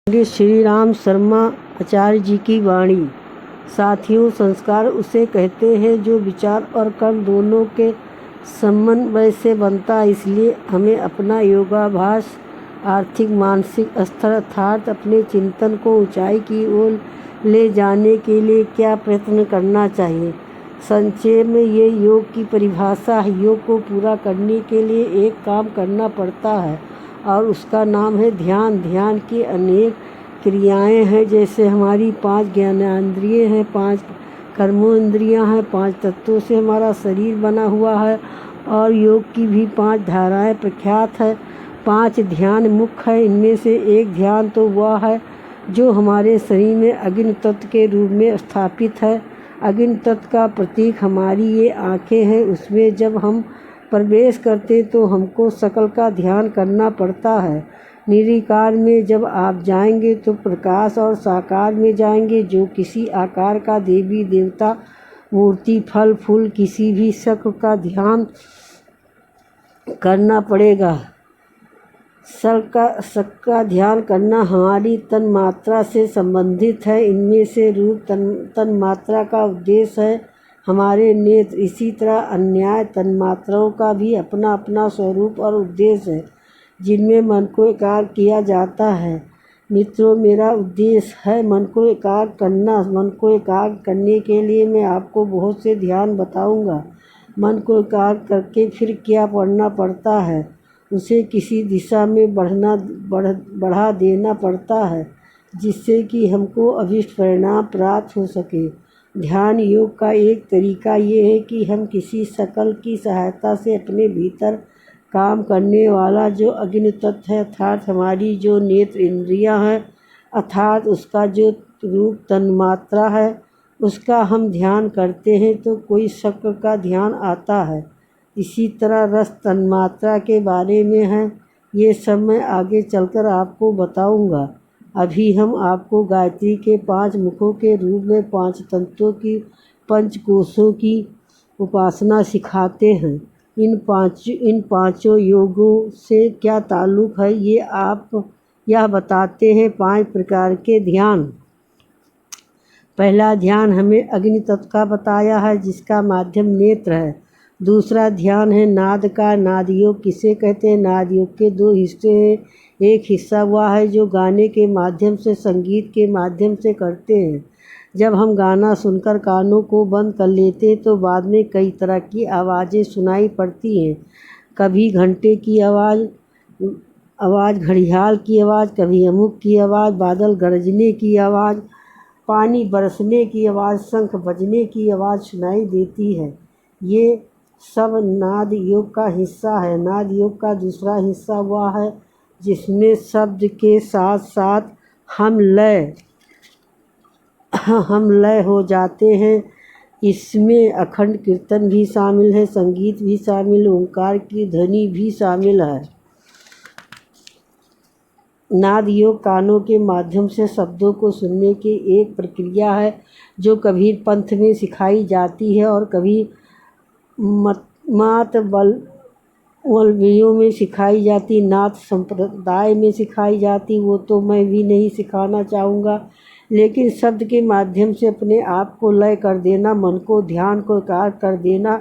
पंडित श्री राम शर्मा आचार्य जी की वाणी। साथियों, संस्कार उसे कहते हैं जो विचार और कर्म दोनों के समन्वय से बनता है। इसलिए हमें अपना योगाभ्यास, आर्थिक मानसिक स्तर अर्थात अपने चिंतन को ऊंचाई की ओर ले जाने के लिए क्या प्रयत्न करना चाहिए। संक्षेप में ये योग की परिभाषा है। योग को पूरा करने के लिए एक काम करना पड़ता है और उसका नाम है ध्यान। ध्यान की अनेक क्रियाएं हैं, जैसे हमारी 5 ज्ञानेंद्रियां हैं, 5 कर्मेंद्रियां हैं, 5 तत्वों से हमारा शरीर बना हुआ है और योग की भी 5 धाराएं प्रख्यात है। 5 ध्यान मुख्य है। इनमें से एक ध्यान तो वह है जो हमारे शरीर में अग्नि तत्व के रूप में स्थापित है। अग्नि तत्व का प्रतीक हमारी ये आँखें हैं। उसमें जब हम प्रवेश करते तो हमको सकल का ध्यान करना पड़ता है। निराकार में जब आप जाएंगे तो प्रकाश और साकार में जाएंगे, जो किसी आकार का देवी देवता, मूर्ति, फल फूल, किसी भी शक्ल का ध्यान करना पड़ेगा। सबका ध्यान करना हमारी तन मात्रा से संबंधित है। इनमें से रूप तन मात्रा का उद्देश्य है हमारे नेत्र। इसी तरह अन्य तन्मात्राओं का भी अपना अपना स्वरूप और उद्देश्य है, जिनमें मन को एकाग्र किया जाता है। मित्रों, मेरा उद्देश्य है मन को एकाग्र करना। मन को एकाग्र करने के लिए मैं आपको बहुत से ध्यान बताऊंगा। मन को एकाग्र करके फिर क्या करना पड़ता है, उसे किसी दिशा में बढ़ा देना पड़ता है, जिससे कि हमको अभीष्ट परिणाम प्राप्त हो सके। ध्यान योग का एक तरीका ये है कि हम किसी शकल की सहायता से अपने भीतर काम करने वाला जो अग्नि तत्व है, अर्थात हमारी जो नेत्र इंद्रियां हैं, अर्थात उसका जो रूप तन्मात्रा है, उसका हम ध्यान करते हैं तो कोई शक्ल का ध्यान आता है। इसी तरह रस तन्मात्रा के बारे में है। ये सब मैं आगे चलकर आपको बताऊंगा। अभी हम आपको गायत्री के 5 मुखों के रूप में 5 तत्वों की, 5 कोशों की उपासना सिखाते हैं। इन पांचों योगों से क्या ताल्लुक है, ये आप यह बताते हैं 5 प्रकार के ध्यान। पहला ध्यान हमें अग्नि तत्व का बताया है, जिसका माध्यम नेत्र है। दूसरा ध्यान है नाद का। नाद योग किसे कहते हैं? नाद योग के 2 हिस्से हैं। एक हिस्सा वह है जो गाने के माध्यम से, संगीत के माध्यम से करते हैं। जब हम गाना सुनकर कानों को बंद कर लेते हैं तो बाद में कई तरह की आवाज़ें सुनाई पड़ती हैं। कभी घंटे की आवाज़, घड़ियाल की आवाज़, कभी अमुक की आवाज़, बादल गरजने की आवाज़, पानी बरसने की आवाज़, शंख बजने की आवाज़ सुनाई देती है। ये सब नाद योग का हिस्सा है। नाद योग का दूसरा हिस्सा वह है जिसमें शब्द के साथ साथ हम लय हो जाते हैं। इसमें अखंड कीर्तन भी शामिल है, संगीत भी शामिल, ओंकार की ध्वनि भी शामिल है। नाद योग कानों के माध्यम से शब्दों को सुनने की एक प्रक्रिया है, जो कबीर पंथ में सिखाई जाती है और कभी मात वल्लभियों में सिखाई जाती, नाथ संप्रदाय में सिखाई जाती। वो तो मैं भी नहीं सिखाना चाहूँगा, लेकिन शब्द के माध्यम से अपने आप को लय कर देना, मन को, ध्यान को एकाग्र कर देना,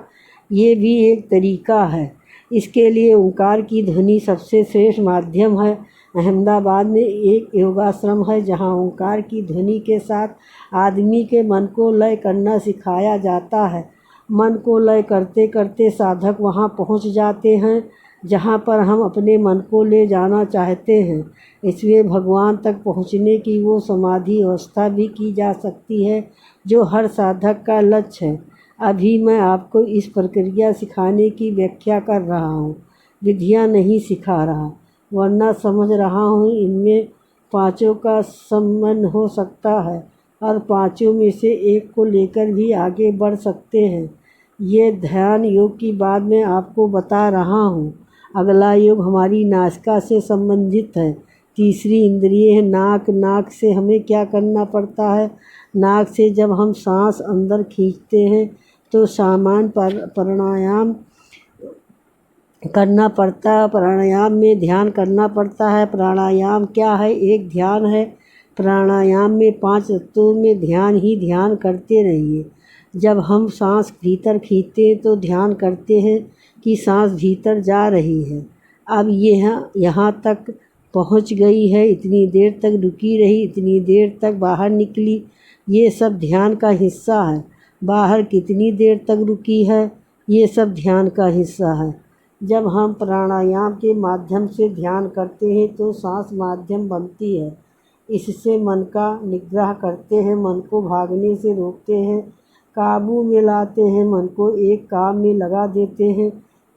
ये भी एक तरीका है। इसके लिए ओंकार की ध्वनि सबसे श्रेष्ठ माध्यम है। अहमदाबाद में एक योगाश्रम है जहाँ ओंकार की ध्वनि के साथ आदमी के मन को लय करना सिखाया जाता है। मन को लय करते करते साधक वहाँ पहुँच जाते हैं जहाँ पर हम अपने मन को ले जाना चाहते हैं। इसलिए भगवान तक पहुँचने की वो समाधि अवस्था भी की जा सकती है जो हर साधक का लक्ष्य है। अभी मैं आपको इस प्रक्रिया सिखाने की व्याख्या कर रहा हूँ, विधियाँ नहीं सिखा रहा, वरना समझ रहा हूँ इनमें 5 का संबंध हो सकता है और 5 में से एक को लेकर भी आगे बढ़ सकते हैं। ये ध्यान योग की बात मैं आपको बता रहा हूँ। अगला योग हमारी नासिका से संबंधित है। तीसरी इंद्रिय है नाक। नाक से हमें क्या करना पड़ता है? नाक से जब हम सांस अंदर खींचते हैं तो सामान्य प्राणायाम करना पड़ता है। प्राणायाम में ध्यान करना पड़ता है। प्राणायाम क्या है? एक ध्यान है। प्राणायाम में 5 तत्वों में ध्यान ही ध्यान करते रहिए। जब हम सांस भीतर खींचते हैं तो ध्यान करते हैं कि सांस भीतर जा रही है। अब यह यहाँ तक पहुँच गई है, इतनी देर तक रुकी रही, इतनी देर तक बाहर निकली, ये सब ध्यान का हिस्सा है। बाहर कितनी देर तक रुकी है, ये सब ध्यान का हिस्सा है। जब हम प्राणायाम के माध्यम से ध्यान करते हैं तो सांस माध्यम बनती है। इससे मन का निग्रह करते हैं, मन को भागने से रोकते हैं, काबू में लाते हैं, मन को एक काम में लगा देते हैं।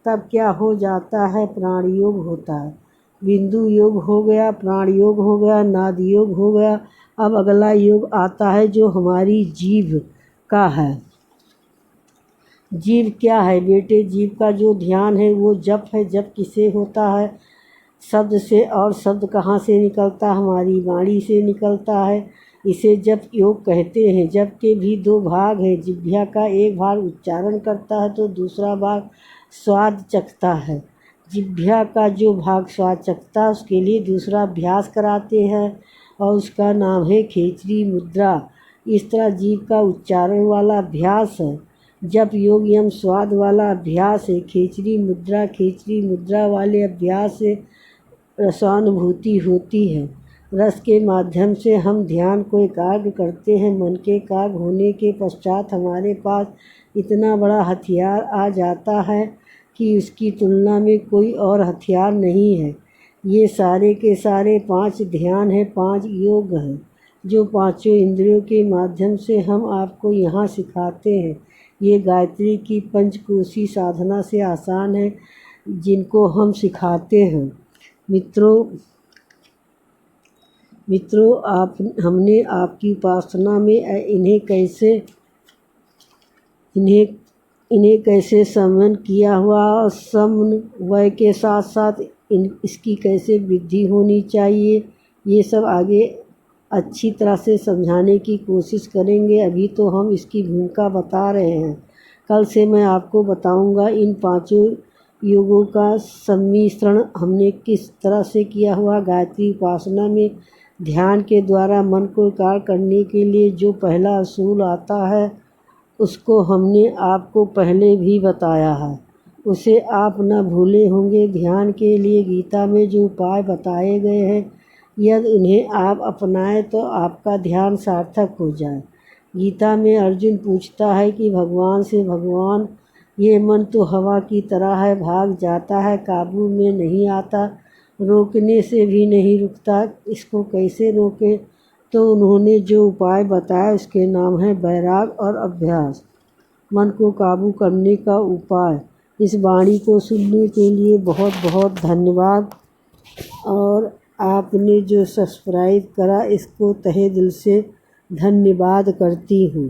तब क्या हो जाता है? प्राण योग होता है। बिंदु योग हो गया, प्राण योग हो गया, नाद योग हो गया। अब अगला योग आता है जो हमारी जीभ का है। जीव क्या है बेटे? जीव का जो ध्यान है वो जप है। जप किसे होता है? शब्द से। और शब्द कहाँ से निकलता? हमारी वाणी से निकलता है। इसे जप योग कहते हैं। जप के भी 2 भाग हैं। जिह्वा का एक भाग उच्चारण करता है तो दूसरा भाग स्वाद चखता है। जिह्वा का जो भाग स्वाद चखता है उसके लिए दूसरा अभ्यास कराते हैं और उसका नाम है खेचरी मुद्रा। इस तरह जीव का उच्चारण वाला अभ्यास है। जप योग यम स्वाद वाला अभ्यास है। खेचरी मुद्रा वाले अभ्यास से रसानुभूति होती है। रस के माध्यम से हम ध्यान को एकाग्र करते हैं। मन के एकाग्र होने के पश्चात हमारे पास इतना बड़ा हथियार आ जाता है कि उसकी तुलना में कोई और हथियार नहीं है। ये सारे के सारे 5 ध्यान हैं, 5 योग हैं जो 5 इंद्रियों के माध्यम से हम आपको यहाँ सिखाते हैं। ये गायत्री की पंचकोशी साधना से आसान है जिनको हम सिखाते हैं। मित्रों हमने आपकी उपासना में इन्हें कैसे समन किया हुआ और समन्वय के साथ साथ इसकी कैसे वृद्धि होनी चाहिए, ये सब आगे अच्छी तरह से समझाने की कोशिश करेंगे। अभी तो हम इसकी भूमिका बता रहे हैं। कल से मैं आपको बताऊंगा इन 5 योगों का सम्मिश्रण हमने किस तरह से किया हुआ। गायत्री उपासना में ध्यान के द्वारा मन को एकाग्र करने के लिए जो पहला असूल आता है उसको हमने आपको पहले भी बताया है, उसे आप न भूले होंगे। ध्यान के लिए गीता में जो उपाय बताए गए हैं यदि उन्हें आप अपनाएं तो आपका ध्यान सार्थक हो जाए। गीता में अर्जुन पूछता है कि भगवान से, भगवान ये मन तो हवा की तरह है, भाग जाता है, काबू में नहीं आता, रोकने से भी नहीं रुकता, इसको कैसे रोके? तो उन्होंने जो उपाय बताया उसके नाम है वैराग और अभ्यास, मन को काबू करने का उपाय। इस वाणी को सुनने के लिए बहुत बहुत धन्यवाद। और आपने जो सब्सक्राइब करा इसको तहे दिल से धन्यवाद करती हूँ।